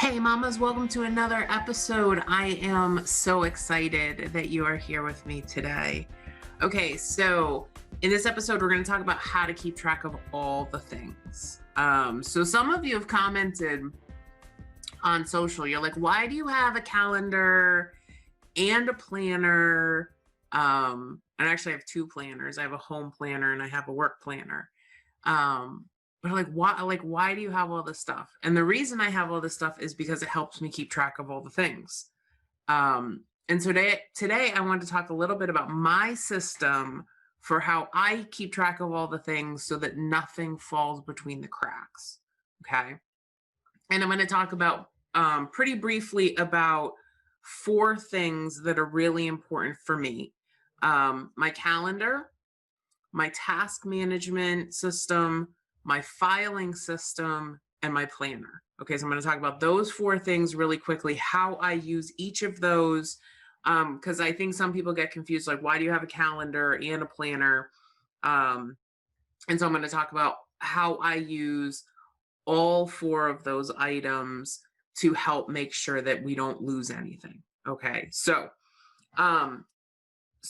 Hey mamas, welcome to another episode. I am so excited that you are here with me today. Okay, so in this episode, we're going to talk about how to keep track of all the things. So some of you have commented on social. You're like, why do you have a calendar and a planner? And actually I have two planners. I have a home planner and I have a work planner. But why do you have all this stuff? And the reason I have all this stuff is because it helps me keep track of all the things. And today I want to talk a little bit about my system for how I keep track of all the things so that nothing falls between the cracks. Okay. And I'm going to talk about pretty briefly about 4 things that are really important for me. My calendar, my task management system, my filing system, and my planner. Okay, so I'm going to talk about those 4 things really quickly, how I use each of those, because I think some people get confused, like, why do you have a calendar and a planner? And so I'm going to talk about how I use all 4 of those items to help make sure that we don't lose anything. Okay, so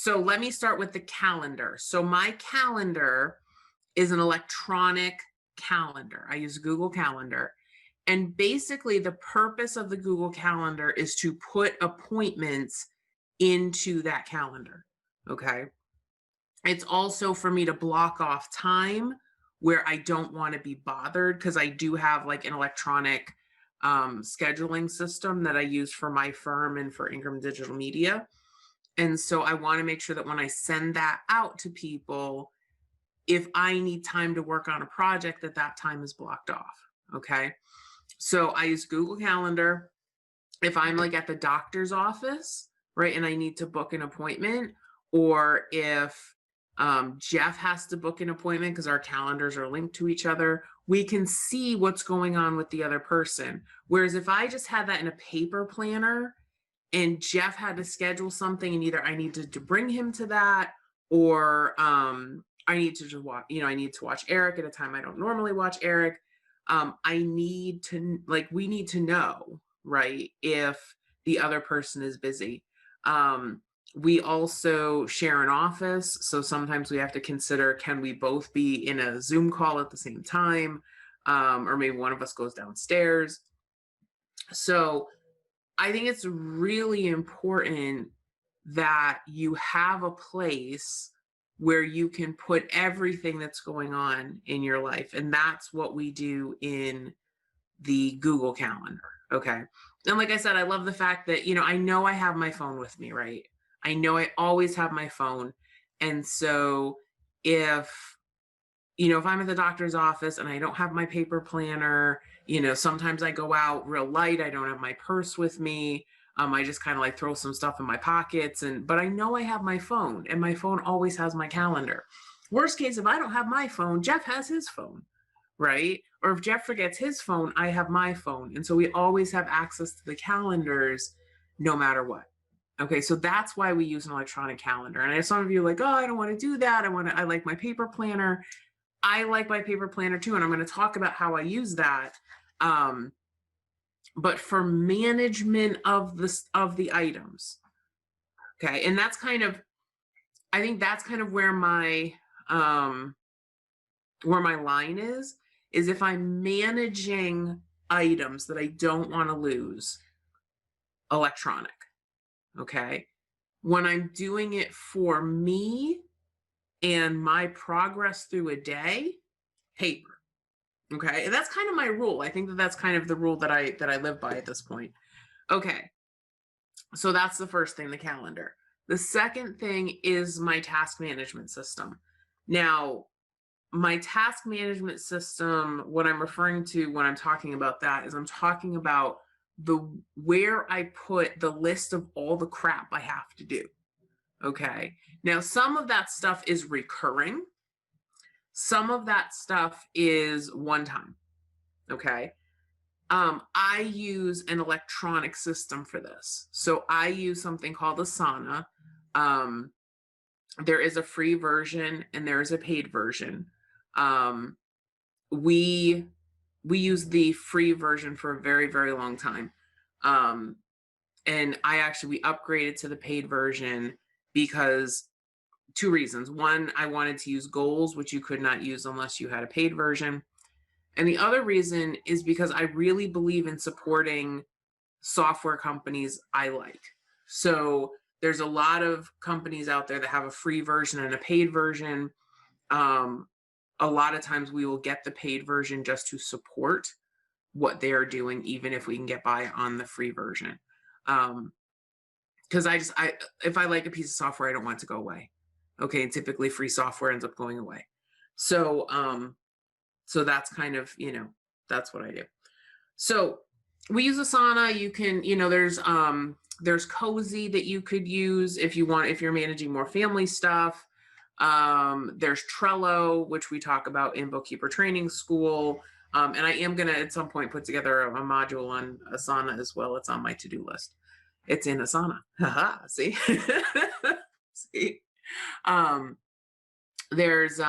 let me start with the calendar. So my calendar is an electronic calendar. I use Google Calendar. And basically the purpose of the Google Calendar is to put appointments into that calendar. Okay. It's also for me to block off time where I don't want to be bothered, because I do have like an electronic scheduling system that I use for my firm and for Ingram Digital Media. And so I want to make sure that when I send that out to people, if I need time to work on a project, that time is blocked off. Okay. So I use Google Calendar. If I'm like at the doctor's office, right, and I need to book an appointment, or if Jeff has to book an appointment because our calendars are linked to each other, we can see what's going on with the other person. Whereas if I just had that in a paper planner and Jeff had to schedule something and either I needed to bring him to that, or I need to just watch, I need to watch Eric at a time I don't normally watch Eric. We need to know, right, if the other person is busy. We also share an office. So sometimes we have to consider, can we both be in a Zoom call at the same time? Or maybe one of us goes downstairs. So I think it's really important that you have a place where you can put everything that's going on in your life. And that's what we do in the Google Calendar. Okay. And like I said, I love the fact that, I know I have my phone with me, right? I know I always have my phone. And so if I'm at the doctor's office and I don't have my paper planner, sometimes I go out real light. I don't have my purse with me. I just kind of like throw some stuff in my pockets, but I know I have my phone, and my phone always has my calendar. Worst case, if I don't have my phone, Jeff has his phone, right? Or if Jeff forgets his phone, I have my phone. And so we always have access to the calendars no matter what. Okay, so that's why we use an electronic calendar. And I know some of you are like, oh, I don't want to do that. I like my paper planner. I like my paper planner too, and I'm going to talk about how I use that. But for management of the items, okay, and I think that's kind of where my line is if I'm managing items that I don't want to lose, electronic. Okay, when I'm doing it for me and my progress through a day, paper. Okay, and that's kind of my rule. I think that's kind of the rule that I live by at this point. Okay, so that's the first thing, the calendar. The second thing is my task management system. Now, my task management system, what I'm referring to when I'm talking about that is I'm talking about where I put the list of all the crap I have to do. Okay, now some of that stuff is recurring. Some of that stuff is one time. Okay. I use an electronic system for this. So I use something called Asana. There is a free version and there is a paid version. We we used the free version for a very, very long time. And we upgraded to the paid version because two reasons. One, I wanted to use goals, which you could not use unless you had a paid version. And the other reason is because I really believe in supporting software companies I like. So there's a lot of companies out there that have a free version and a paid version. A lot of times we will get the paid version just to support what they are doing, even if we can get by on the free version. Because if I like a piece of software, I don't want it to go away. Okay, and typically free software ends up going away. So that's kind of, that's what I do. So we use Asana. You can, there's Cozy that you could use if you're managing more family stuff. There's Trello, which we talk about in Bookkeeper Training School. And I am going to at some point put together a module on Asana as well. It's on my to-do list. It's in Asana. Haha, see? See? There's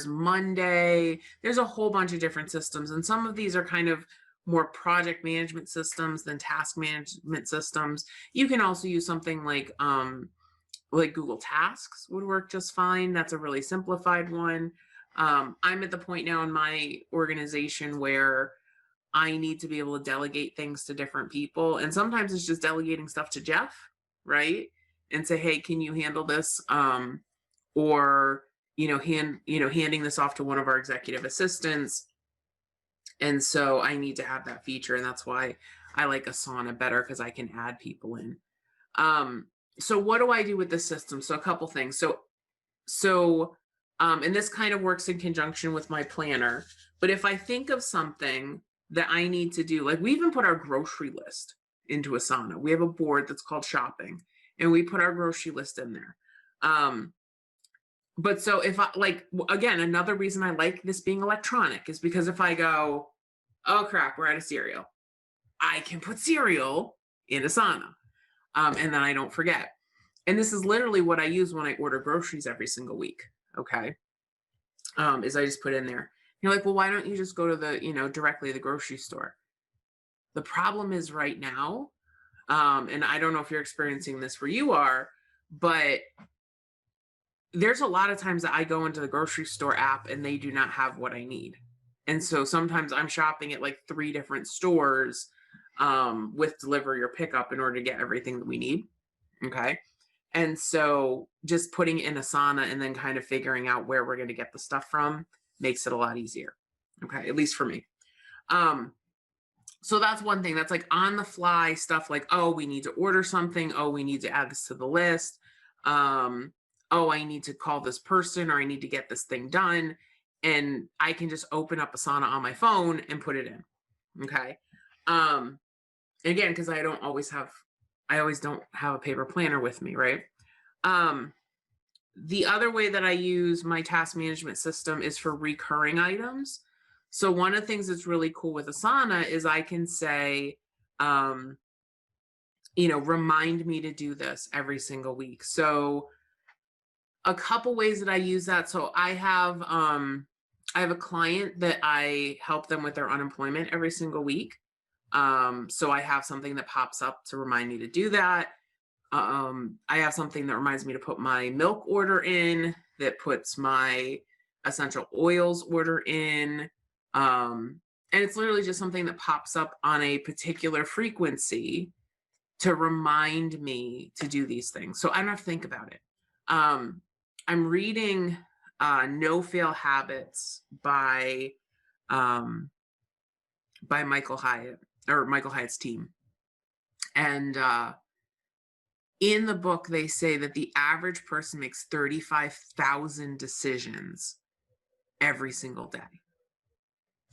Monday. There's a whole bunch of different systems, and some of these are kind of more project management systems than task management systems. You can also use something like Google Tasks would work just fine. That's a really simplified one. I'm at the point now in my organization where I need to be able to delegate things to different people. And sometimes it's just delegating stuff to Jeff, right? And say, hey, can you handle this? Or, handing this off to one of our executive assistants. And so I need to have that feature. And that's why I like Asana better, because I can add people in. So what do I do with this system? So a couple things. And this kind of works in conjunction with my planner. But if I think of something that I need to do, like we even put our grocery list into Asana. We have a board that's called shopping, and we put our grocery list in there. But so if again, another reason I like this being electronic is because if I go, oh crap, we're out of cereal, I can put cereal in Asana. And then I don't forget. And this is literally what I use when I order groceries every single week. Okay. Is I just put in there. You're like, well, why don't you just go to the, directly to the grocery store? The problem is right now, and I don't know if you're experiencing this where you are, but there's a lot of times that I go into the grocery store app and they do not have what I need. And so sometimes I'm shopping at like 3 different stores with delivery or pickup in order to get everything that we need. Okay. And so just putting it in Asana and then kind of figuring out where we're going to get the stuff from makes it a lot easier. Okay. At least for me. So that's one thing. That's like on the fly stuff like, oh, we need to order something. Oh, we need to add this to the list. Oh, I need to call this person, or I need to get this thing done. And I can just open up Asana on my phone and put it in. Okay. Again, because I always don't have a paper planner with me, right? The other way that I use my task management system is for recurring items. So one of the things that's really cool with Asana is I can say, remind me to do this every single week. So a couple ways that I use that. So I have a client that I help them with their unemployment every single week. So I have something that pops up to remind me to do that. I have something that reminds me to put my milk order in, that puts my essential oils order in. And it's literally just something that pops up on a particular frequency to remind me to do these things. So I don't have to think about it. I'm reading No Fail Habits by Michael Hyatt, or Michael Hyatt's team. And in the book, they say that the average person makes 35,000 decisions every single day.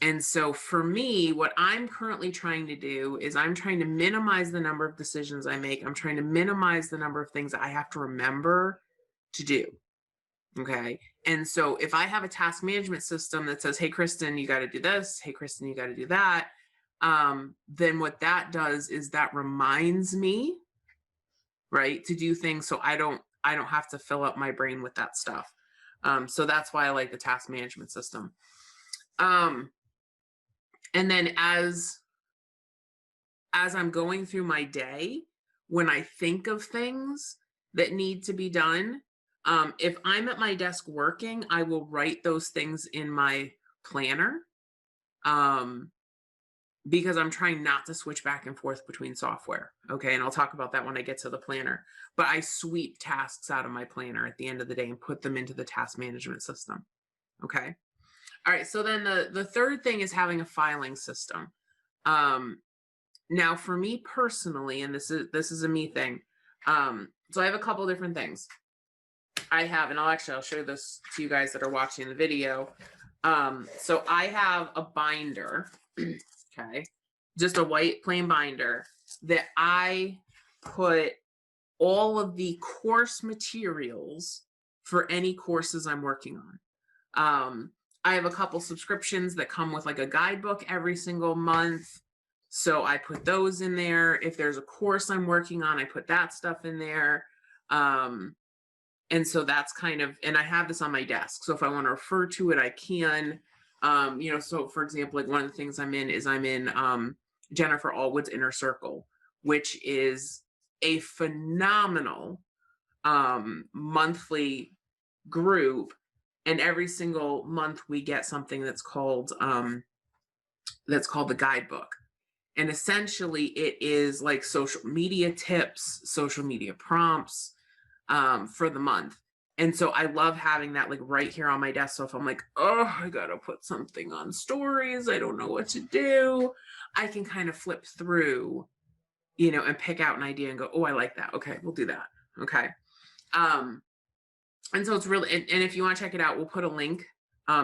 And so for me, what I'm currently trying to do is I'm trying to minimize the number of decisions I make. I'm trying to minimize the number of things that I have to remember to do. Okay. And so if I have a task management system that says, hey, Kristen, you got to do this. Hey, Kristen, you got to do that. Then what that does is that reminds me, right, to do things so I don't have to fill up my brain with that stuff. So that's why I like the task management system. And then as I'm going through my day, when I think of things that need to be done, if I'm at my desk working, I will write those things in my planner, because I'm trying not to switch back and forth between software. Okay. And I'll talk about that when I get to the planner, but I sweep tasks out of my planner at the end of the day and put them into the task management system. Okay. All right. So then the third thing is having a filing system. Now for me personally, and this is a me thing. So I have a couple different things I have, and I'll show you this to you guys that are watching the video. So I have a binder, okay, just a white plain binder that I put all of the course materials for any courses I'm working on. I have a couple subscriptions that come with like a guidebook every single month. So I put those in there. If there's a course I'm working on, I put that stuff in there. And so that's kind of, and I have this on my desk. So if I want to refer to it, I can. So for example, like one of the things I'm in Jennifer Allwood's Inner Circle, which is a phenomenal monthly group. And every single month we get something that's called the guidebook. And essentially it is like social media tips, social media prompts for the month. And so I love having that like right here on my desk. So if I'm like, oh, I gotta put something on stories, I don't know what to do, I can kind of flip through, and pick out an idea and go, oh, I like that. Okay, we'll do that. Okay. And so it's really, and if you want to check it out, we'll put a link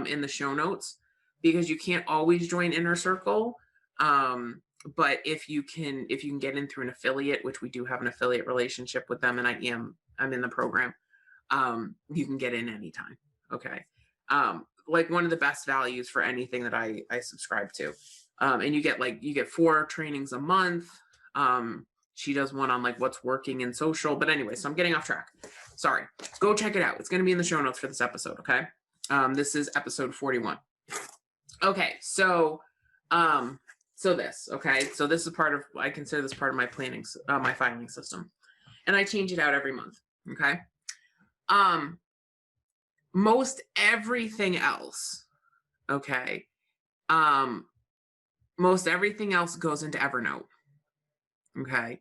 in the show notes, because you can't always join Inner Circle. But if you can get in through an affiliate, which we do have an affiliate relationship with them, and I'm in the program, you can get in anytime. Okay. Like one of the best values for anything that I subscribe to. And you get 4 trainings a month. She does one on like what's working in social, but anyway, so I'm getting off track. Sorry. Go check it out. It's going to be in the show notes for this episode. Okay. This is episode 41. Okay. So this, okay. So this is I consider this part of my planning, my filing system, and I change it out every month. Okay. Most everything else, okay. Most everything else goes into Evernote. Okay.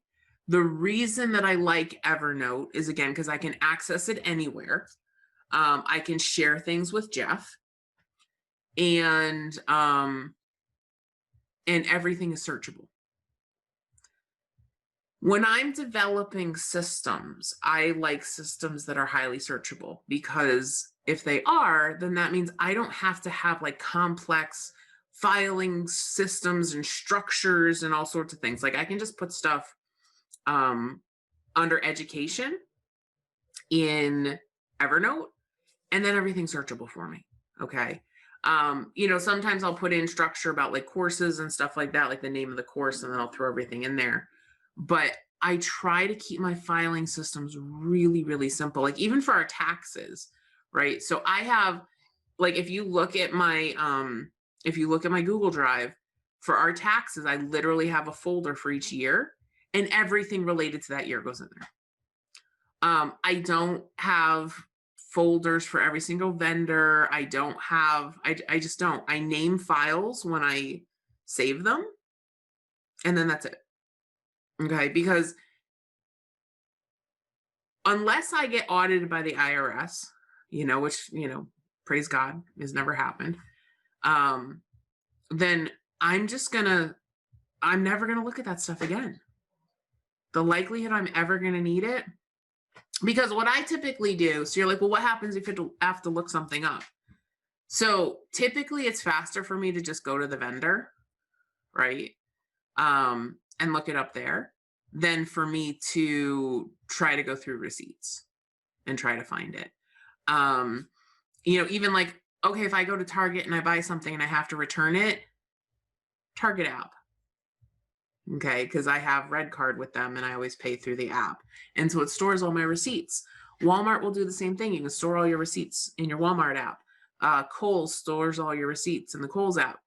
The reason that I like Evernote is, again, because I can access it anywhere. I can share things with Jeff, and everything is searchable. When I'm developing systems, I like systems that are highly searchable, because if they are, then that means I don't have to have like complex filing systems and structures and all sorts of things. Like I can just put stuff under education in Evernote, and then everything's searchable for me. Okay. Sometimes I'll put in structure about like courses and stuff like that, like the name of the course, and then I'll throw everything in there. But I try to keep my filing systems really, really simple, like even for our taxes, right? So I have, like, if you look at my Google Drive for our taxes, I literally have a folder for each year, and everything related to that year goes in there. I don't have folders for every single vendor. I just don't. I name files when I save them, and then that's it. Okay, because unless I get audited by the IRS, which, praise God, has never happened, then I'm never going to look at that stuff again. The likelihood I'm ever going to need it, because what I typically do, so you're like, well, what happens if you have to look something up? So typically it's faster for me to just go to the vendor, right? And look it up there, than for me to try to go through receipts and try to find it. Even like, okay, if I go to Target and I buy something and I have to return it, Target app. Okay, because I have Red Card with them and I always pay through the app. And so it stores all my receipts. Walmart will do the same thing. You can store all your receipts in your Walmart app. Kohl's stores all your receipts in the Kohl's app.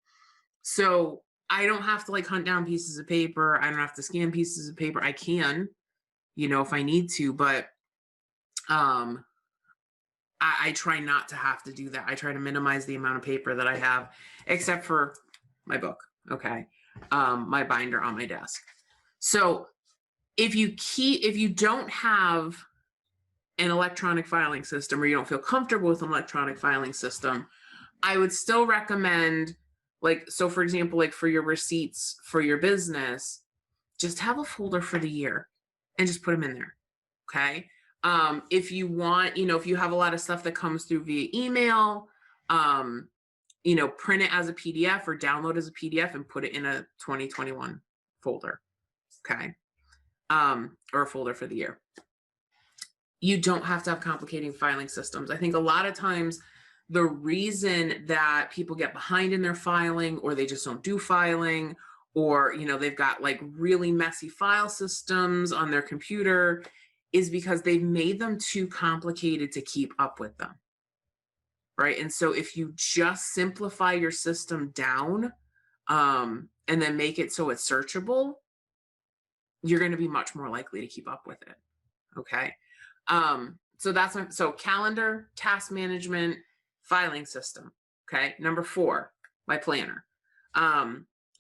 So I don't have to like hunt down pieces of paper. I don't have to scan pieces of paper. I can, if I need to, but um, I try not to have to do that. I try to minimize the amount of paper that I have, except for my book. Okay. My binder on my desk. So if you don't have an electronic filing system, or you don't feel comfortable with an electronic filing system, I would still recommend, like, so for example, like for your receipts for your business, just have a folder for the year and just put them in there. Okay. If you want, if you have a lot of stuff that comes through via email, print it as a PDF or download as a PDF and put it in a 2021 folder. Okay. Or a folder for the year. You don't have to have complicating filing systems. I think a lot of times the reason that people get behind in their filing, or they just don't do filing, or they've got like really messy file systems on their computer, is because they've made them too complicated to keep up with them. Right. And so if you just simplify your system down, and then make it so it's searchable, you're going to be much more likely to keep up with it. Okay. So calendar, task management, filing system. Okay. Number 4, my planner.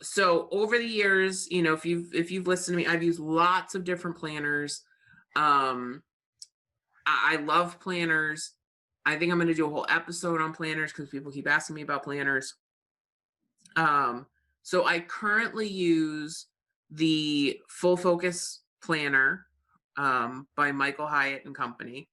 So over the years, if you've listened to me, I've used lots of different planners. I love planners. I think I'm going to do a whole episode on planners because people keep asking me about planners. So I currently use the Full Focus Planner by Michael Hyatt and Company.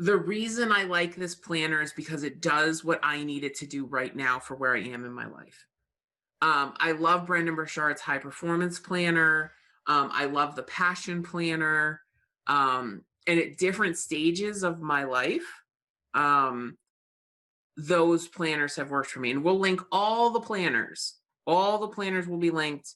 The reason I like this planner is because it does what I need it to do right now for where I am in my life. I love Brendan Burchard's High Performance Planner. I love the Passion Planner. And at different stages of my life, those planners have worked for me. And we'll link all the planners. All the planners will be linked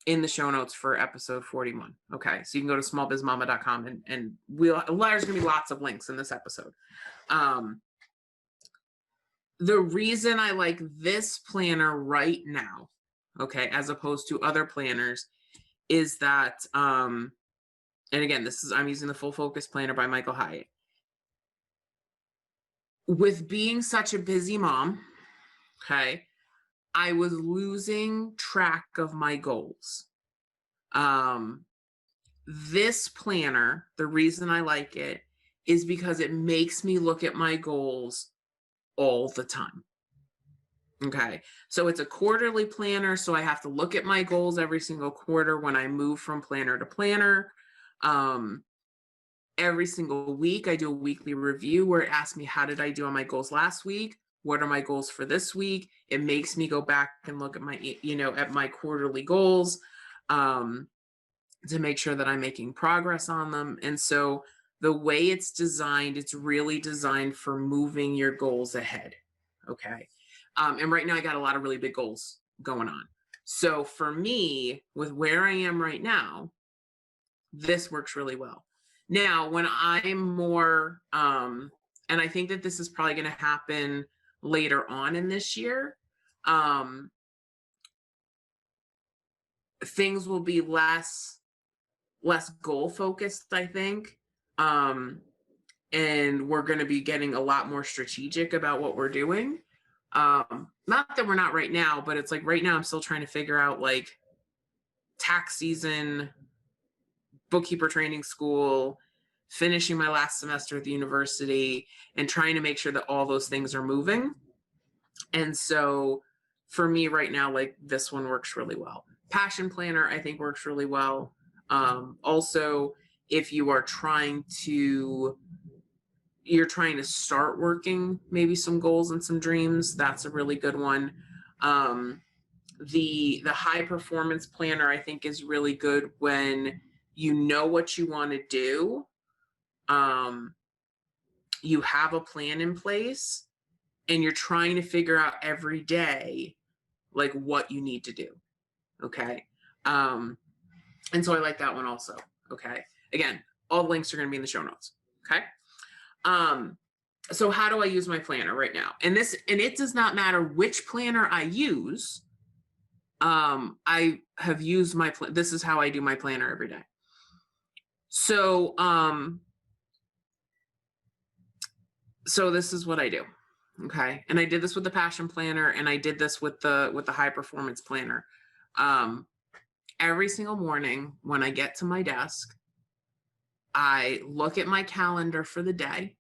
in the show notes for episode 41. Okay. So you can go to smallbizmama.com and there's going to be lots of links in this episode. The reason I like this planner right now, okay, as opposed to other planners, is that, and again, I'm using the Full Focus Planner by Michael Hyatt. With being such a busy mom, okay, I was losing track of my goals. This planner, the reason I like it is because it makes me look at my goals all the time. Okay. So it's a quarterly planner. So I have to look at my goals every single quarter when I move from planner to planner. Every single week, I do a weekly review where it asks me, how did I do on my goals last week? What are my goals for this week? It makes me go back and look at my quarterly goals to make sure that I'm making progress on them. And so the way it's designed, it's really designed for moving your goals ahead. Okay. And right now I got a lot of really big goals going on. So for me, with where I am right now, this works really well. Now, when I'm more, and I think that this is probably going to happen later on in this year, things will be less goal focused, I think. And we're going to be getting a lot more strategic about what we're doing. Not that we're not right now, but it's like right now I'm still trying to figure out like tax season, bookkeeper training school, finishing my last semester at the university, and trying to make sure that all those things are moving. And so for me right now, like this one works really well. Passion Planner, I think, works really well. Also, if you are trying to start working maybe some goals and some dreams, that's a really good one. The High Performance Planner, I think, is really good when you know what you want to do. You have a plan in place and you're trying to figure out every day like what you need to do. Okay. And so I like that one also. Okay. Again, all the links are going to be in the show notes. Okay. So how do I use my planner right now? And it does not matter which planner I use. I have used this is how I do my planner every day. So, so this is what I do. Okay. And I did this with the passion planner, and I did this with the high performance planner. Every single morning when I get to my desk, I look at my calendar for the day.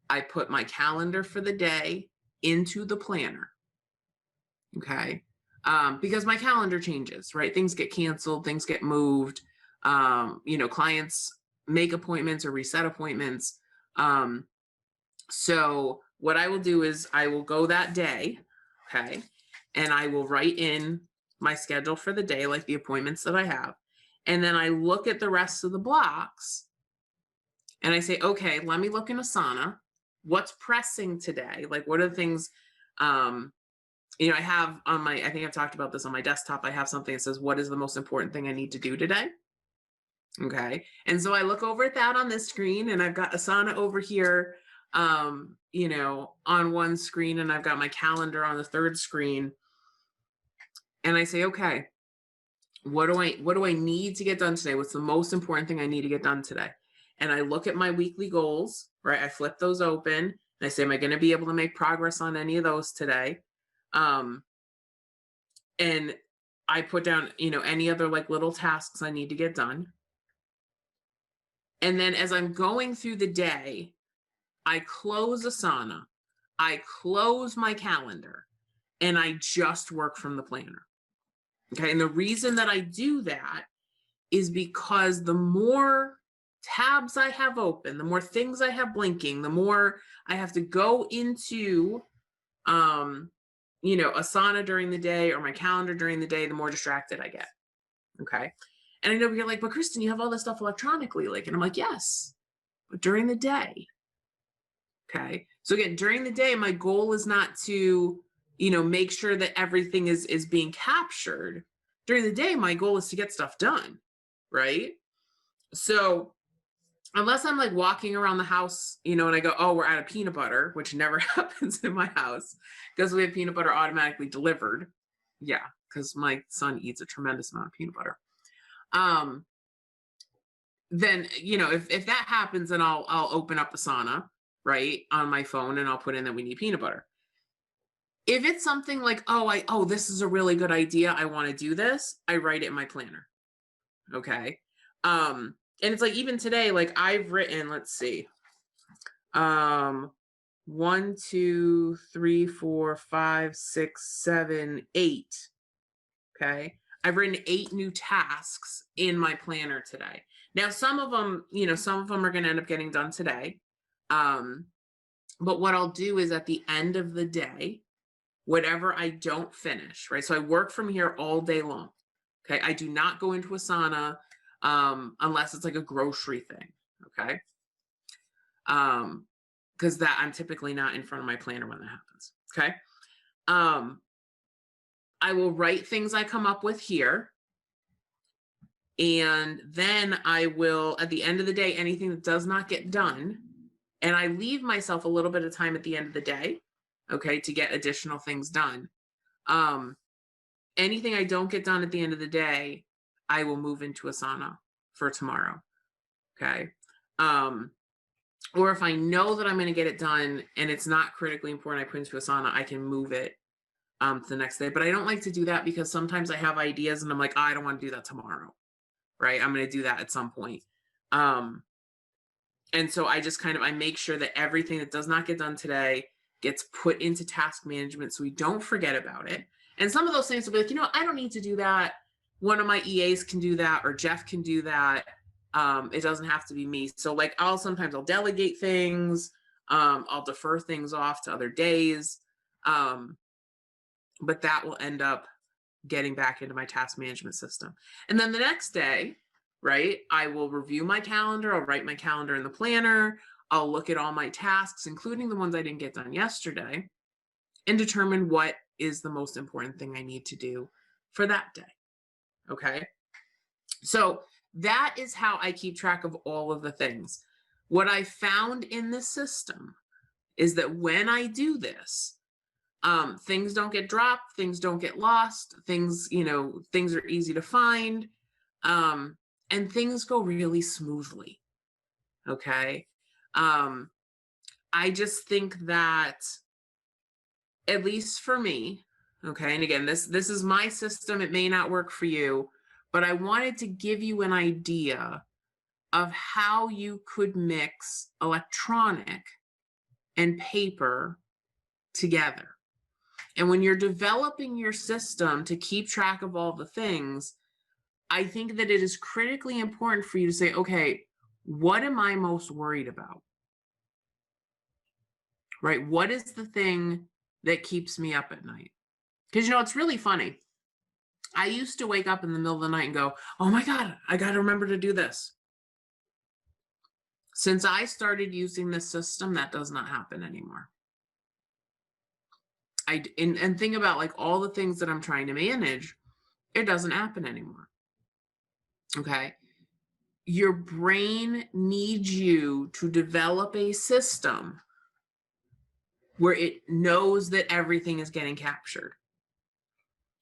I put my calendar for the day into the planner. Okay. Because my calendar changes, right? Things get canceled, things get moved. Clients make appointments or reset appointments. So what I will do is I will go that day, okay, and I will write in my schedule for the day, like the appointments that I have. And then I look at the rest of the blocks and I say, okay, let me look in Asana. What's pressing today? Like, what are the things, I have on I think I've talked about this on my desktop. I have something that says, what is the most important thing I need to do today? Okay. And so I look over at that on this screen, and I've got Asana over here, on one screen, and I've got my calendar on the third screen. And I say, okay, what do I need to get done today? What's the most important thing I need to get done today? And I look at my weekly goals, right? I flip those open and I say, am I going to be able to make progress on any of those today? And I put down, any other like little tasks I need to get done. And then as I'm going through the day, I close Asana, I close my calendar, and I just work from the planner. Okay. And the reason that I do that is because the more tabs I have open, the more things I have blinking, the more I have to go into, Asana during the day or my calendar during the day, the more distracted I get. Okay. And I know you're like, but Kristen, you have all this stuff electronically. And I'm like, yes, but during the day. Okay. So again, during the day, my goal is not to, make sure that everything is being captured. During the day, my goal is to get stuff done. Right. So unless I'm like walking around the house, and I go, oh, we're out of peanut butter, which never happens in my house because we have peanut butter automatically delivered. Yeah. Because my son eats a tremendous amount of peanut butter. Then, if that happens, then I'll open up Asana, right, on my phone, and I'll put in that we need peanut butter. If it's something like, this is a really good idea, I want to do this, I write it in my planner. Okay. And it's like, even today, like I've written, let's see, 1, 2, 3, 4, 5, 6, 7, 8. Okay. I've written 8 new tasks in my planner today. Now, some of them are going to end up getting done today. But what I'll do is at the end of the day, whatever I don't finish, right? So I work from here all day long. Okay. I do not go into Asana unless it's like a grocery thing. Okay. Because that I'm typically not in front of my planner when that happens. Okay. I will write things I come up with here. And then I will, at the end of the day, anything that does not get done, and I leave myself a little bit of time at the end of the day, okay, to get additional things done. Anything I don't get done at the end of the day, I will move into Asana for tomorrow. Okay. Or if I know that I'm going to get it done and it's not critically important, I put into Asana, I can move it to the next day. But I don't like to do that because sometimes I have ideas and I'm like, I don't want to do that tomorrow. Right. I'm going to do that at some point. And so I just I make sure that everything that does not get done today gets put into task management so we don't forget about it. And some of those things will be like, I don't need to do that. One of my EAs can do that, or Jeff can do that. It doesn't have to be me. So like I'll delegate things. I'll defer things off to other days. But that will end up getting back into my task management system. And then the next day, right, I will review my calendar. I'll write my calendar in the planner. I'll look at all my tasks, including the ones I didn't get done yesterday, and determine what is the most important thing I need to do for that day. Okay. So that is how I keep track of all of the things. What I found in the system is that when I do this, things don't get dropped, things don't get lost, things, things are easy to find, and things go really smoothly. Okay. Um, I just think that, at least for me, okay, and again, this is my system, it may not work for you, but I wanted to give you an idea of how you could mix electronic and paper together. And when you're developing your system to keep track of all the things, I think that it is critically important for you to say, okay, what am I most worried about? Right? What is the thing that keeps me up at night? Because, it's really funny. I used to wake up in the middle of the night and go, oh my God, I got to remember to do this. Since I started using this system, that does not happen anymore. And think about like all the things that I'm trying to manage, it doesn't happen anymore. Okay. Your brain needs you to develop a system where it knows that everything is getting captured.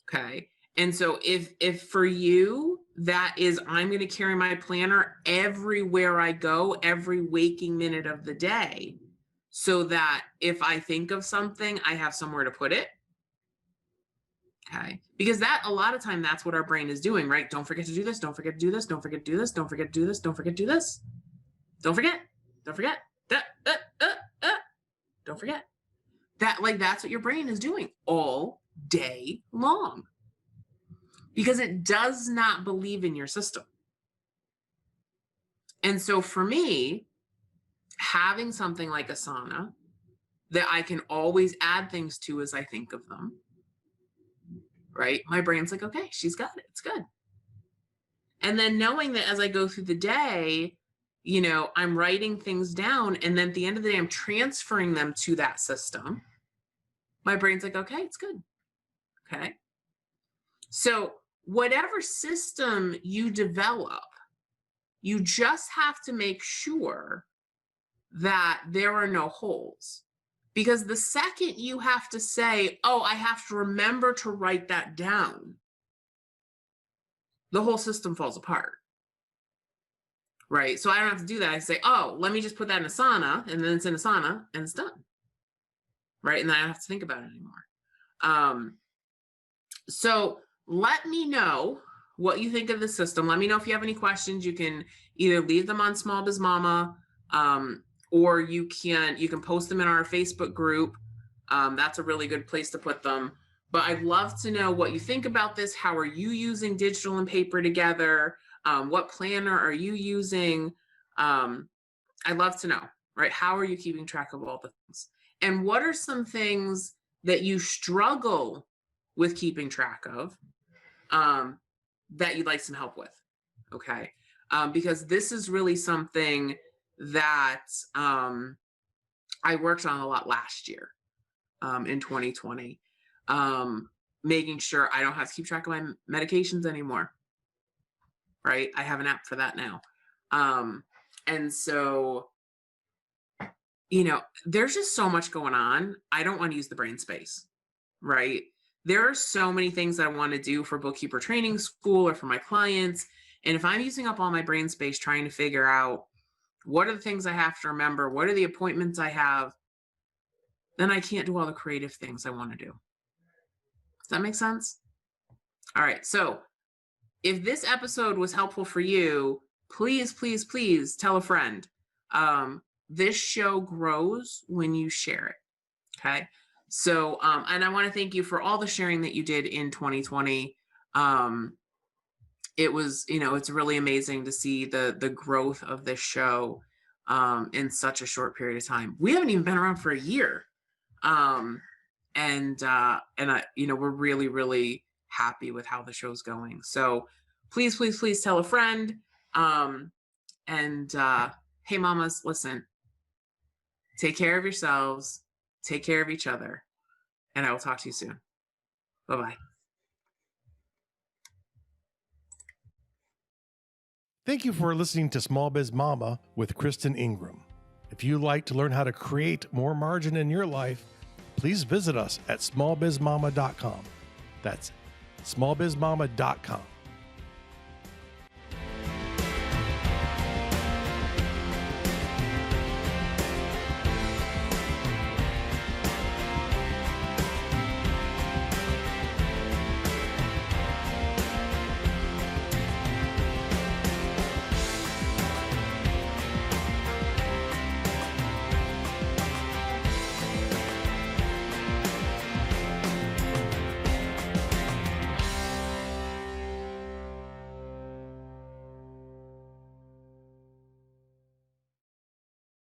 Okay. And so if for you that is, I'm going to carry my planner everywhere I go, every waking minute of the day, so that if I think of something, I have somewhere to put it. Okay. Because that, a lot of time, that's what our brain is doing, right? Don't forget to do this. Don't forget to do this. Don't forget to do this. Don't forget to do this. Don't forget to do this. Don't forget. Don't forget. Don't forget. That's what your brain is doing all day long. Because it does not believe in your system. And so for me, having something like Asana that I can always add things to as I think of them, right? My brain's like, okay, she's got it. It's good. And then knowing that as I go through the day, I'm writing things down, and then at the end of the day, I'm transferring them to that system. My brain's like, okay, it's good. Okay. So whatever system you develop, you just have to make sure that there are no holes. Because the second you have to say, oh, I have to remember to write that down, the whole system falls apart. Right? So I don't have to do that. I say, oh, let me just put that in Asana, and then it's in Asana, and it's done. Right? And then I don't have to think about it anymore. So let me know what you think of the system. Let me know if you have any questions. You can either leave them on Small Biz Mama, or you can post them in our Facebook group. That's a really good place to put them. But I'd love to know what you think about this. How are you using digital and paper together? What planner are you using? I'd love to know, right? How are you keeping track of all the things? And what are some things that you struggle with keeping track of, that you'd like some help with? Okay. Because this is really something that I worked on a lot last year, in 2020, making sure I don't have to keep track of my medications anymore. Right? I have an app for that now. And so, there's just so much going on. I don't want to use the brain space, right? There are so many things that I want to do for bookkeeper training school or for my clients. And if I'm using up all my brain space trying to figure out what are the things I have to remember, what are the appointments I have, then I can't do all the creative things I want to do. Does that make sense? All right. So if this episode was helpful for you, please, please, please tell a friend. This show grows when you share it. Okay. So, and I want to thank you for all the sharing that you did in 2020. It was, it's really amazing to see the growth of this show, in such a short period of time. We haven't even been around for a year. And I, we're really, really happy with how the show's going. So please, please, please tell a friend. Hey, mamas, listen, take care of yourselves, take care of each other, and I will talk to you soon. Bye-bye. Thank you for listening to Small Biz Mama with Kristen Ingram. If you'd like to learn how to create more margin in your life, please visit us at smallbizmama.com. That's smallbizmama.com.